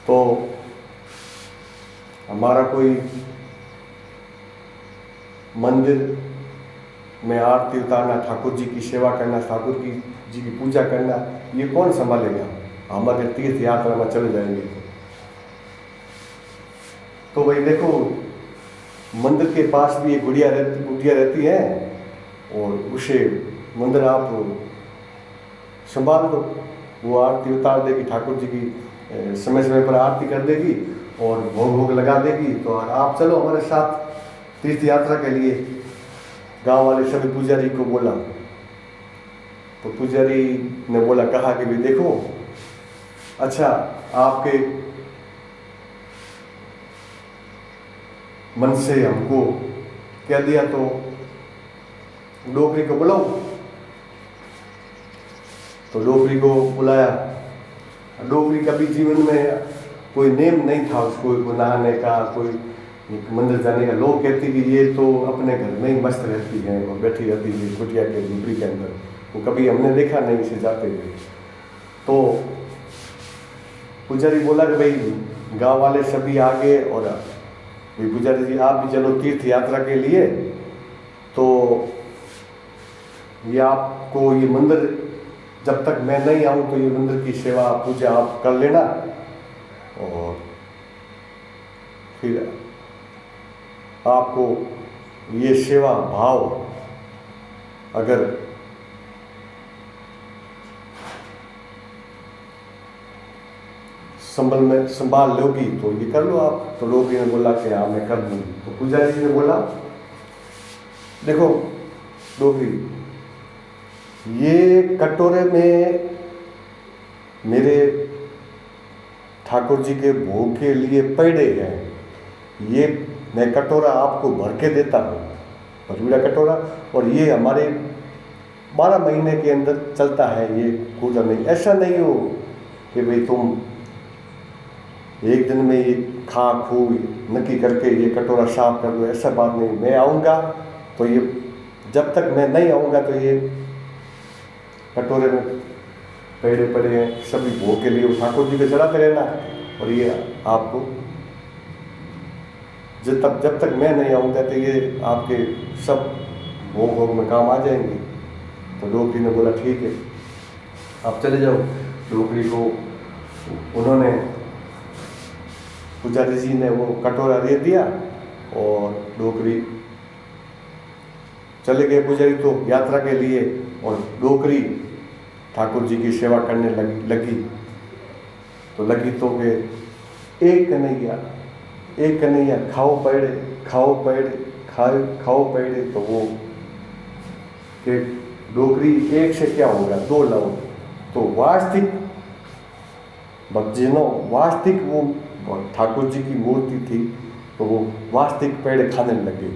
तो हमारा कोई मंदिर में आरती उतारना, ठाकुर जी की सेवा करना, ठाकुर जी की पूजा करना, ये कौन संभालेगा? हम अगर तीर्थ यात्रा में चले जाएंगे तो भाई देखो, मंदिर के पास भी एक गुड़िया रहती है और उसे मंदिर आप संभाल दो। वो आरती उतार देगी, ठाकुर जी की समय समय पर आरती कर देगी और भोग भोग लगा देगी। तो आप चलो हमारे साथ तीर्थ यात्रा के लिए। गांव वाले सभी पुजारी को बोला, तो पुजारी ने बोला, कहा कि भाई देखो, अच्छा आपके मन से हमको कह दिया तो डोकरी को बुलाओ। तो डोकरी को बुलाया। डोकरी कभी जीवन में कोई नेम नहीं था उसको, कोई नहाने का, कोई मंदिर जाने का। लोग कहते कि ये तो अपने घर में ही मस्त रहती है और बैठी रहती है कुटिया के झोपड़ी के अंदर, वो कभी हमने देखा नहीं इसे जाते हुए। तो पुजारी बोला कि भाई गांव वाले सभी आगे और भाई पुजारी जी आप भी चलो तीर्थ यात्रा के लिए। तो ये आपको ये मंदिर, जब तक मैं नहीं आऊं तो ये मंदिर की सेवा पूजा आप कर लेना, और फिर आपको ये सेवा भाव अगर संभाल लोगी तो ये कर लो आप। तो लोग ने बोला कि हाँ मैं कर दूंगी। तो पुजारी जी ने बोला, देखो डोगरी, ये कटोरे में मेरे ठाकुर जी के भोग के लिए पेड़े हैं, ये मैं कटोरा आपको भर के देता हूँ, भरपूरा कटोरा, और ये हमारे 12 महीने के अंदर चलता है, ये कूदा नहीं। ऐसा नहीं हो कि भाई तुम एक दिन में ये खा खू नक्की करके ये कटोरा साफ कर दो, ऐसा बात नहीं। मैं आऊँगा तो ये, जब तक मैं नहीं आऊँगा तो ये कटोरे में पेड़े पड़े हैं, सभी भोग के लिए ठाकुर जी को चढ़ाते रहना, और ये आपको जब तक मैं नहीं आऊँगा तो ये आपके सब भोग भोग में काम आ जाएंगे। तो डोकरी ने बोला ठीक है आप चले जाओ। डोकरी को उन्होंने, पुजारी जी ने वो कटोरा दे दिया और डोकरी चले गए पुजारी तो यात्रा के लिए, और डोकरी ठाकुर जी की सेवा करने लगी तो कि एक कन्हैया खाओ पेड़े। तो वो कि डोकरी एक से क्या होगा, 2 लाओ। तो वास्तविक भक्तजनों, वास्तविक वो ठाकुर जी की मूर्ति थी, तो वो वास्तविक पेड़ खाने लगे।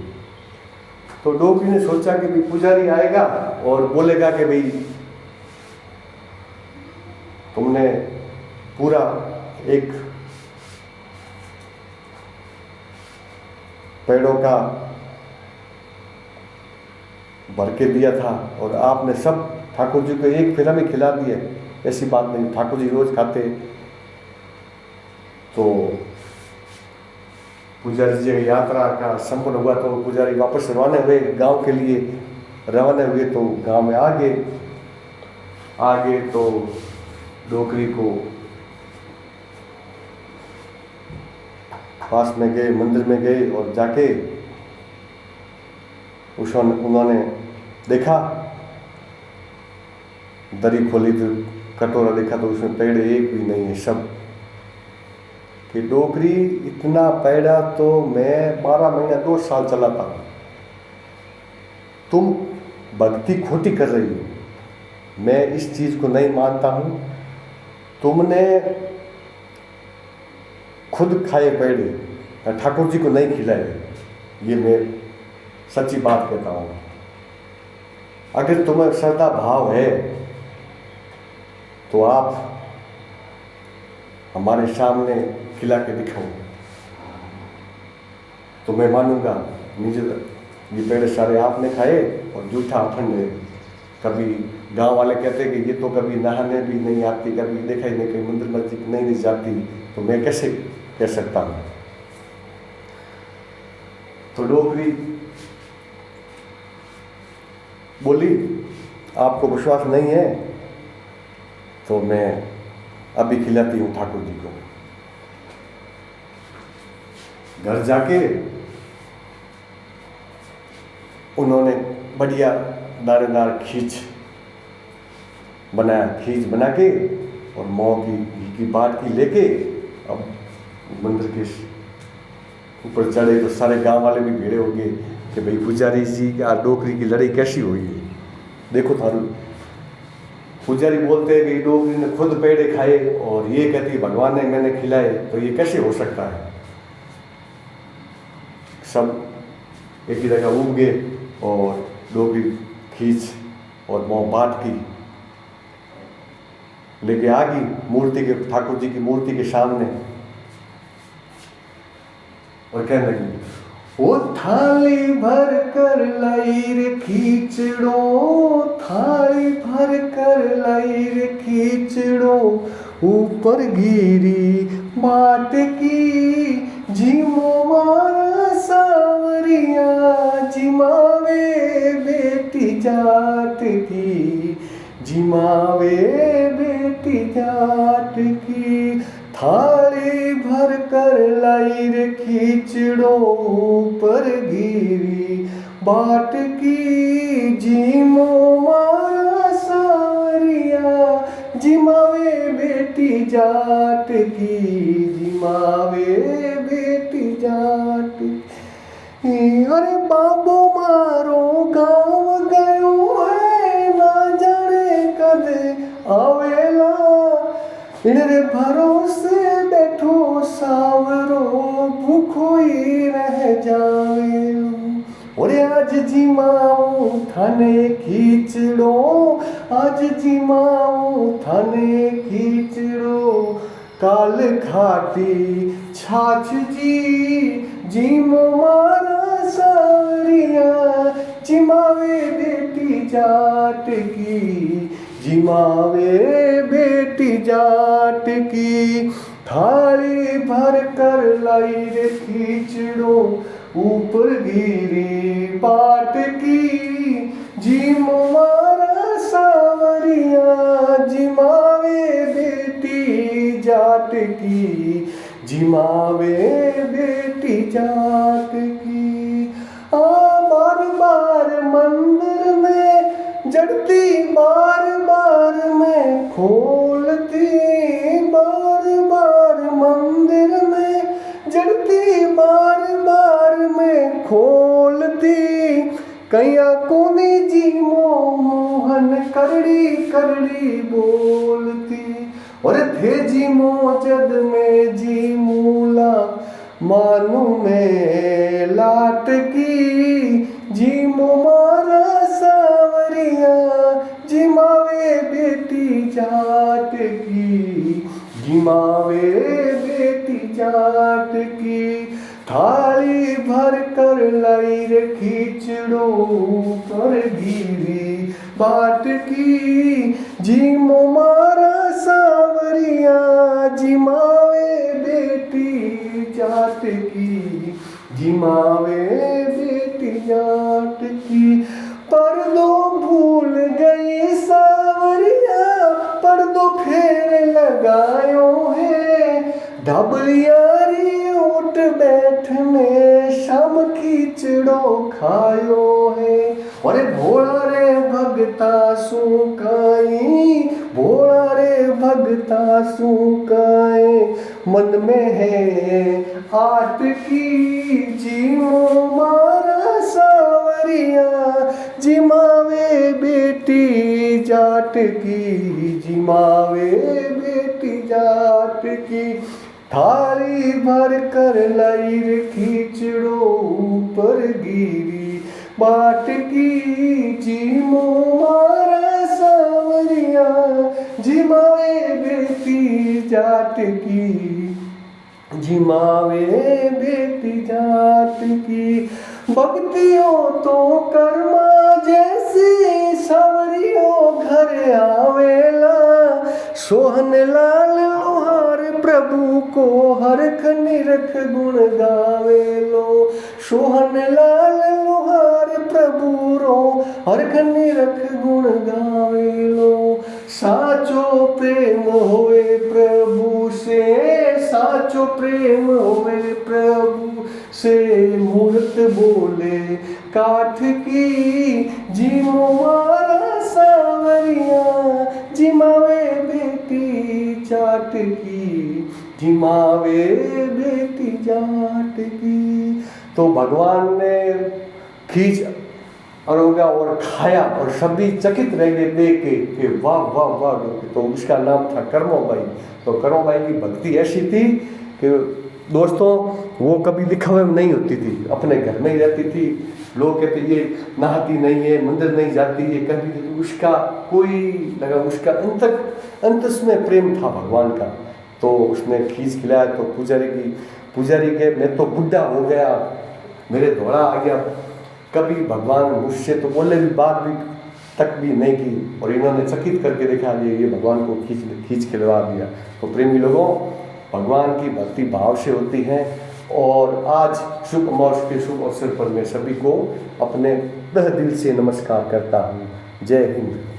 तो डोकरी ने सोचा कि भाई पुजारी आएगा और बोलेगा कि भाई तुमने पूरा एक पेड़ों का भर के दिया था और आपने सब ठाकुर जी को एक फिल्म ही खिला दिया। ऐसी बात नहीं, ठाकुर जी रोज खाते। तो पुजारी जी यात्रा का संपन्न हुआ तो पुजारी वापस रवाना हुए गांव के लिए। रवाना हुए तो गांव में आगे तो डोकरी को पास में गए, मंदिर में गए और जाके उन्होंने देखा, दरी खोली तो कटोरा देखा तो उसमें पेड़ एक भी नहीं है, सब कि डोकरी इतना पैड़ा तो मैं 12 महीना 2 साल चलाता हूँ, तुम भक्ति खोटी कर रही हो, मैं इस चीज को नहीं मानता हूँ। तुमने खुद खाए पेड़े ठाकुर जी को नहीं खिलाए, ये मैं सच्ची बात कहता हूँ। अगर तुम्हें श्रद्धा भाव है तो आप हमारे सामने खिला के दिखाओ तो मैं मानूंगा। ये पेड़ सारे आपने खाए और जूठा अखंड है। कभी गांव वाले कहते कि ये तो कभी नहाने भी नहीं आती, कभी देखा ही नहीं, कहीं मंदिर मस्जिद नहीं जाती, तो मैं कैसे कह सकता हूँ। तो डोगरी बोली, आपको विश्वास नहीं है तो मैं अभी खिलाती हूँ ठाकुर जी को। घर जाके उन्होंने बढ़िया दानेदार खींच बनाया, खींच बना के और मोह की बाट की लेके अब मंदिर के ऊपर चढ़े तो सारे गांव वाले भी भीड़े हो गए कि भाई पुजारी जी का डोगरी की लड़ाई कैसी हुई है, देखो थारू। पुजारी बोलते हैं कि डोगरी ने खुद पेड़े खाए और ये कहती भगवान ने मैंने खिलाए, तो ये कैसे हो सकता है। सब एक ही जगह उग गए और डोगरी खींच और मोह बाट की लेके आ गई मूर्ति के, ठाकुर जी की मूर्ति के सामने और कहने लगी, वो थाली भर कर लाई रे खींचड़ो, थाली भर कर लाई रे खींचड़ो, ऊपर गिरी बाट की जिमो मारा सावरिया, जिमावे बेटी जाट की, जिमावे बेटी जाट की, थाली भर कर लाई रे खींचड़ो, ऊपर गिरी बाट की जिमो मारा सावरिया, जिमावे बेटी जाट की, जिमावे बेटी जाट की। अरे बाबो मारो गाँव गयो है, ना जाने कद आवेला, इनरे भरोसे बैठो सावरो, भूखो ही रह जावेलो। और आज जिमाऊ थाने खींचड़ो, आज जिमाऊ थाने खींचड़ो, काल खाटी छाछ जी जिमो मारा सावरिया, जिमावे बेटी जाट की, जिमावे बेटी जाट की, थाली भर कर लाई रे खींचड़ो, ऊपर गिरी बाट की जिमो मारा सावरिया, जिमावे बेटी जाट की, जिमावे बेटी जाट की। बार बार मंदिर में जड़ती, बार बार में खोलती, बार बार मंदिर में जड़ती, बार बार में खोलती, कैया कोनी जी मोहन करड़ी करड़ी बोलती। और थे जी मोजद में जी मूला, मानू में लाट की, जी मारा सावरिया, जिमावे बेटी जाट की, जिमावे बेटी जाट की, थाली भर कर लाई रे खींचड़ो, पर गिरी बाट की, जिमो मारा सावरिया, जिमावे बेटी जाट की, जिमावे बेटी जाट की। पर्दो भूल गई सावरिया, पर्दो फेर लगायो है, ढबलियारी उठ बैठ में शाम खींचड़ो खायो है। अरे भोला रे भगता सुकाई, भोला रे भगता सुकाए, मन में है आट की, जिमो मारा सावरिया, जिमावे बेटी जाट की, जिमावे बेटी जाट की, थाली भर कर लाई रे खींचड़ो, ऊपर गिरी बाट की, जिमो मारा सावरिया, जिमावे बेटी जाट की, जिमावे बेटी जाट की। भक्तियों तो कर्मा जैसी सावरियों घर आवेला, सोहन लाल लोहार प्रभु को हरख निरख गुण गावे लो। सोहन लाल लोहार प्रभु रो हरख निरख गुण गावे लो। साचो प्रेम होए प्रभु से, साचो प्रेम होए प्रभु से। मूर्त बोले काठ की जीमो मारा सावरिया, जिमावे बेटी जाट की, जिमावे बेटी जाट की। तो भगवान ने खींच अरोगा और खाया और सभी चकित रह गए देख के कि वाह वाह वाह। तो उसका नाम था कर्मोबाई। तो कर्मोबाई की भक्ति ऐसी थी कि दोस्तों वो कभी दिखावे में नहीं होती थी, अपने घर में ही रहती थी। लोग कहते ये नहाती नहीं है, मंदिर नहीं जाती है, कभी उसका कोई लगा उसका अंतस में प्रेम था भगवान का। तो उसने खींच खिलाया तो पुजारी के मैं तो बुढ़ा हो गया, मेरे दौड़ा आ गया, कभी भगवान मुझसे तो बोले भी बात भी तक भी नहीं की। और इन्होंने चकित करके देखा ये भगवान को खींच खिलवा दिया। तो प्रेमी लोगों, भगवान की भक्ति भाव से होती है। और आज शुभ अमावस के शुभ अवसर पर मैं सभी को अपने तहे दिल से नमस्कार करता हूँ। जय हिंद।